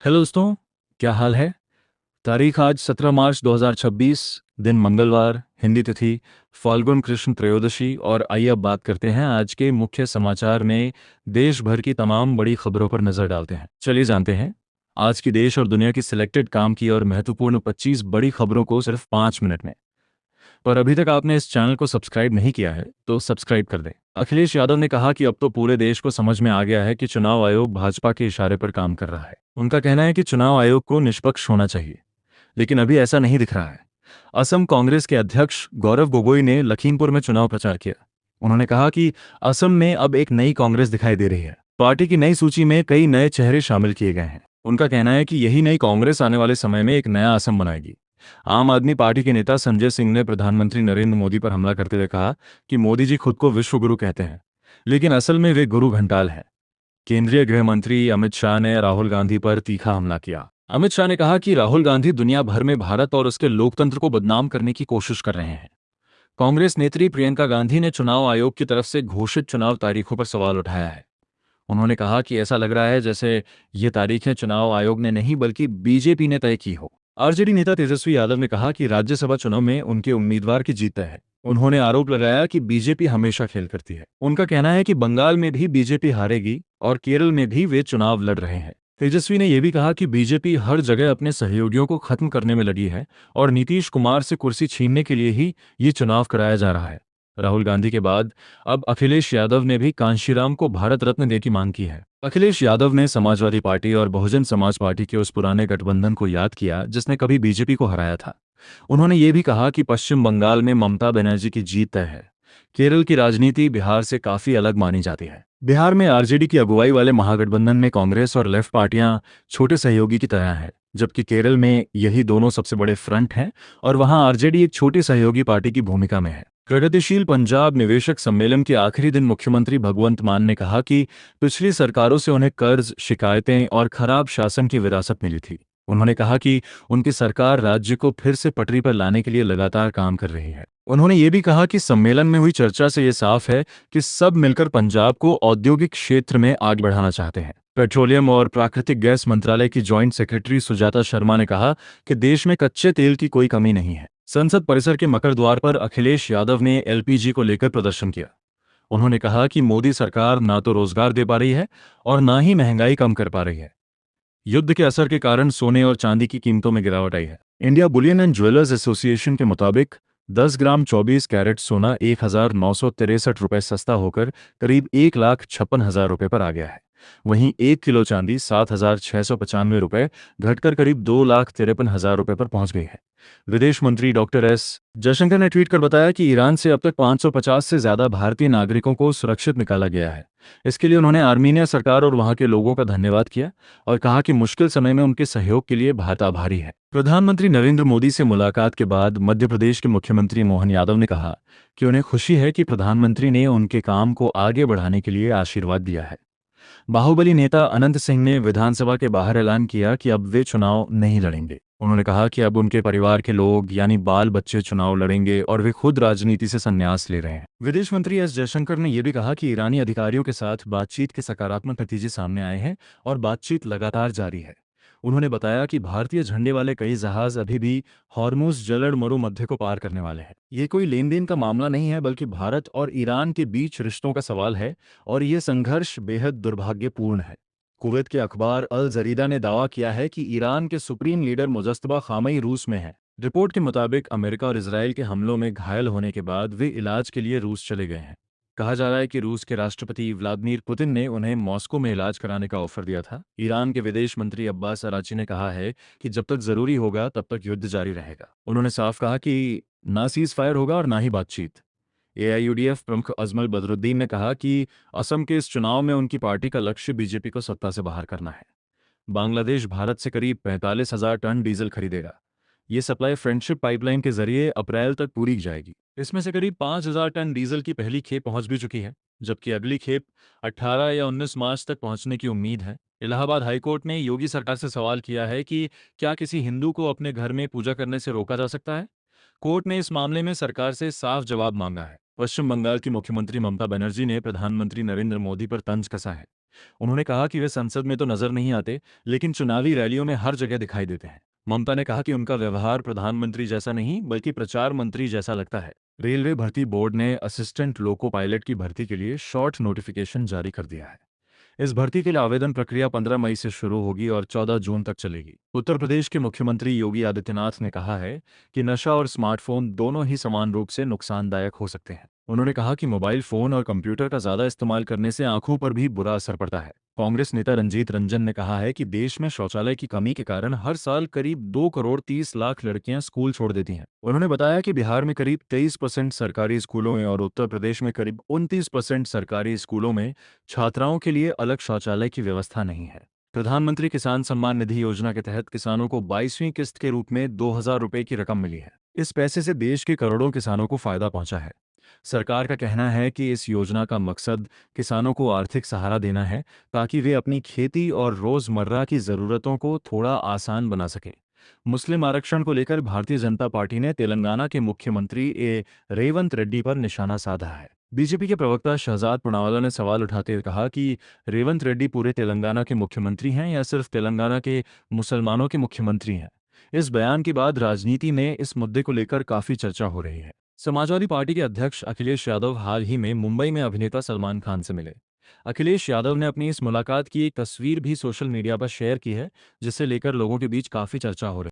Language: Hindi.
हेलो दोस्तों, क्या हाल है। तारीख आज 17 मार्च 2026, दिन मंगलवार, हिंदी तिथि फाल्गुन कृष्ण त्रयोदशी। और आइए अब बात करते हैं आज के मुख्य समाचार में देश भर की तमाम बड़ी खबरों पर नजर डालते हैं। चलिए जानते हैं आज की देश और दुनिया की सिलेक्टेड काम की और महत्वपूर्ण 25 बड़ी खबरों को सिर्फ 5 मिनट में। पर अभी तक आपने इस चैनल को सब्सक्राइब नहीं किया है तो सब्सक्राइब कर दें। अखिलेश यादव ने कहा कि अब तो पूरे देश को समझ में आ गया है कि चुनाव आयोग भाजपा के इशारे पर काम कर रहा है। उनका कहना है कि चुनाव आयोग को निष्पक्ष होना चाहिए, लेकिन अभी ऐसा नहीं दिख रहा है। असम कांग्रेस के अध्यक्ष गौरव गोगोई ने लखीमपुर में चुनाव प्रचार किया। उन्होंने कहा कि असम में अब एक नई कांग्रेस दिखाई दे रही है। पार्टी की नई सूची में कई नए चेहरे शामिल किए गए हैं। उनका कहना है कि यही नई कांग्रेस आने वाले समय में एक नया असम बनाएगी। आम आदमी पार्टी के नेता संजय सिंह ने प्रधानमंत्री नरेंद्र मोदी पर हमला करते हुए कहा कि मोदी जी खुद को विश्व गुरु कहते हैं, लेकिन असल में वे गुरु घंटाल हैं। केंद्रीय गृह मंत्री अमित शाह ने राहुल गांधी पर तीखा हमला किया। अमित शाह ने कहा कि राहुल गांधी दुनिया भर में भारत और उसके लोकतंत्र को बदनाम करने की कोशिश कर रहे हैं। कांग्रेस नेत्री प्रियंका गांधी ने चुनाव आयोग की तरफ से घोषित चुनाव तारीखों पर सवाल उठाया है। उन्होंने कहा कि ऐसा लग रहा है जैसे ये तारीखें चुनाव आयोग ने नहीं बल्कि बीजेपी ने तय की हो। आरजेडी नेता तेजस्वी यादव ने कहा कि राज्यसभा चुनाव में उनके उम्मीदवार की जीत तय है। उन्होंने आरोप लगाया कि बीजेपी हमेशा खेल करती है। उनका कहना है कि बंगाल में भी बीजेपी हारेगी और केरल में भी वे चुनाव लड़ रहे हैं। तेजस्वी ने यह भी कहा कि बीजेपी हर जगह अपने सहयोगियों को खत्म करने में लगी है और नीतीश कुमार से कुर्सी छीनने के लिए ही ये चुनाव कराया जा रहा है। राहुल गांधी के बाद अब अखिलेश यादव ने भी कांशीराम को भारत रत्न देने की मांग की है। अखिलेश यादव ने समाजवादी पार्टी और बहुजन समाज पार्टी के उस पुराने गठबंधन को याद किया जिसने कभी बीजेपी को हराया था। उन्होंने ये भी कहा कि पश्चिम बंगाल में ममता बनर्जी की जीत तय है। केरल की राजनीति बिहार से काफी अलग मानी जाती है। बिहार में आरजेडी की अगुवाई वाले महागठबंधन में कांग्रेस और लेफ्ट पार्टियां छोटे सहयोगी की तरह हैं, जबकि केरल में यही दोनों सबसे बड़े फ्रंट हैं और वहां आरजेडी एक छोटी सहयोगी पार्टी की भूमिका में है। प्रगतिशील पंजाब निवेशक सम्मेलन के आखिरी दिन मुख्यमंत्री भगवंत मान ने कहा कि पिछली सरकारों से उन्हें कर्ज, शिकायतें और खराब शासन की विरासत मिली थी। उन्होंने कहा कि उनकी सरकार राज्य को फिर से पटरी पर लाने के लिए लगातार काम कर रही है। उन्होंने ये भी कहा कि सम्मेलन में हुई चर्चा से ये साफ है कि सब मिलकर पंजाब को औद्योगिक क्षेत्र में आगे बढ़ाना चाहते हैं। पेट्रोलियम और प्राकृतिक गैस मंत्रालय की जॉइंट सेक्रेटरी सुजाता शर्मा ने कहा कि देश में कच्चे तेल की कोई कमी नहीं है। संसद परिसर के मकर द्वार पर अखिलेश यादव ने एलपीजी को लेकर प्रदर्शन किया। उन्होंने कहा कि मोदी सरकार ना तो रोजगार दे पा रही है और ना ही महंगाई कम कर पा रही है। युद्ध के असर के कारण सोने और चांदी की कीमतों में गिरावट आई है। India Boolean and jewellers association के मुताबिक 10 ग्राम 24 कैरेट सोना 1,963 रुपये सस्ता होकर करीब 1,56,000 रुपये पर आ गया है। वहीं 1 किलो चांदी 7,695 रुपये घटकर करीब 2,53,000 रुपये पर पहुंच गई है। विदेश मंत्री डॉक्टर एस जयशंकर ने ट्वीट कर बताया कि ईरान से अब तक 550 से ज्यादा भारतीय नागरिकों को सुरक्षित निकाला गया है। इसके लिए उन्होंने आर्मीनिया सरकार और वहां के लोगों का धन्यवाद किया और कहा कि मुश्किल समय में उनके सहयोग के लिए भारत आभारी है। प्रधानमंत्री नरेंद्र मोदी से मुलाकात के बाद मध्य प्रदेश के मुख्यमंत्री मोहन यादव ने कहा कि उन्हें खुशी है कि प्रधानमंत्री ने उनके काम को आगे बढ़ाने के लिए आशीर्वाद दिया है। बाहुबली नेता अनंत सिंह ने विधानसभा के बाहर ऐलान किया कि अब वे चुनाव नहीं लड़ेंगे। उन्होंने कहा कि अब उनके परिवार के लोग यानी बाल बच्चे चुनाव लड़ेंगे और वे खुद राजनीति से संन्यास ले रहे हैं। विदेश मंत्री एस जयशंकर ने यह भी कहा कि ईरानी अधिकारियों के साथ बातचीत के सकारात्मक नतीजे सामने आए हैं और बातचीत लगातार जारी है। उन्होंने बताया कि भारतीय झंडे वाले कई जहाज अभी भी हॉर्मुज जलड़ मरुमध्य को पार करने वाले हैं। ये कोई लेन देन का मामला नहीं है बल्कि भारत और ईरान के बीच रिश्तों का सवाल है और ये संघर्ष बेहद दुर्भाग्यपूर्ण है। कुवैत के अखबार अल जरीदा ने दावा किया है कि ईरान के सुप्रीम लीडर मुजतबा खामई रूस में हैं। रिपोर्ट के मुताबिक अमेरिका और इसराइल के हमलों में घायल होने के बाद वे इलाज के लिए रूस चले गए हैं। कहा जा रहा है कि रूस के राष्ट्रपति व्लादिमीर पुतिन ने उन्हें मॉस्को में इलाज कराने का ऑफर दिया था। ईरान के विदेश मंत्री अब्बास अराची ने कहा है कि जब तक जरूरी होगा तब तक युद्ध जारी रहेगा। उन्होंने साफ कहा कि ना सीज फायर होगा और ना ही बातचीत। एआईयूडीएफ प्रमुख अजमल बदरुद्दीन ने कहा कि असम के इस चुनाव में उनकी पार्टी का लक्ष्य बीजेपी को सत्ता से बाहर करना है। बांग्लादेश भारत से करीब 45,000 टन डीजल खरीदेगा। ये सप्लाई फ्रेंडशिप पाइपलाइन के जरिए अप्रैल तक पूरी की जाएगी। इसमें से करीब 5,000 टन डीजल की पहली खेप पहुंच भी चुकी है, जबकि अगली खेप 18 या 19 मार्च तक पहुंचने की उम्मीद है। इलाहाबाद हाईकोर्ट ने योगी सरकार से सवाल किया है कि क्या किसी हिंदू को अपने घर में पूजा करने से रोका जा सकता है। कोर्ट ने इस मामले में सरकार से साफ जवाब मांगा है। पश्चिम बंगाल की मुख्यमंत्री ममता बनर्जी ने प्रधानमंत्री नरेंद्र मोदी पर तंज कसा है। उन्होंने कहा कि वे संसद में तो नजर नहीं आते, लेकिन चुनावी रैलियों में हर जगह दिखाई देते हैं। ममता ने कहा कि उनका व्यवहार प्रधानमंत्री जैसा नहीं बल्कि प्रचार मंत्री जैसा लगता है। रेलवे भर्ती बोर्ड ने असिस्टेंट लोको पायलट की भर्ती के लिए शॉर्ट नोटिफिकेशन जारी कर दिया है। इस भर्ती के लिए आवेदन प्रक्रिया 15 मई से शुरू होगी और 14 जून तक चलेगी। उत्तर प्रदेश के मुख्यमंत्री योगी आदित्यनाथ ने कहा है कि नशा और स्मार्टफोन दोनों ही समान रूप से नुकसानदायक हो सकते हैं। उन्होंने कहा कि मोबाइल फोन और कंप्यूटर का ज्यादा इस्तेमाल करने से आंखों पर भी बुरा असर पड़ता है। कांग्रेस नेता रंजीत रंजन ने कहा है कि देश में शौचालय की कमी के कारण हर साल करीब 2 करोड़ 30 लाख लड़कियां स्कूल छोड़ देती हैं। उन्होंने बताया कि बिहार में करीब 23% सरकारी स्कूलों में और उत्तर प्रदेश में करीब 29% सरकारी स्कूलों में छात्राओं के लिए अलग शौचालय की व्यवस्था नहीं है। प्रधानमंत्री किसान सम्मान निधि योजना के तहत किसानों को 22वीं किस्त के रूप में 2,000 रुपए की रकम मिली है। इस पैसे से देश के करोड़ों किसानों को फायदा पहुंचा है। सरकार का कहना है कि इस योजना का मकसद किसानों को आर्थिक सहारा देना है, ताकि वे अपनी खेती और रोजमर्रा की जरूरतों को थोड़ा आसान बना सकें। मुस्लिम आरक्षण को लेकर भारतीय जनता पार्टी ने तेलंगाना के मुख्यमंत्री रेवंत रेड्डी पर निशाना साधा है। बीजेपी के प्रवक्ता शहजाद पुनावाला ने सवाल उठाते हुए कहा कि रेवंत रेड्डी पूरे तेलंगाना के मुख्यमंत्री हैं या सिर्फ तेलंगाना के मुसलमानों के मुख्यमंत्री हैं। इस बयान के बाद राजनीति में इस मुद्दे को लेकर काफी चर्चा हो रही है। समाजवादी पार्टी के अध्यक्ष अखिलेश यादव हाल ही में मुंबई में अभिनेता सलमान खान से मिले। अखिलेश यादव ने अपनी इस मुलाकात की एक तस्वीर भी सोशल मीडिया पर शेयर की है, जिसे लेकर लोगों के बीच काफी चर्चा हो रही है।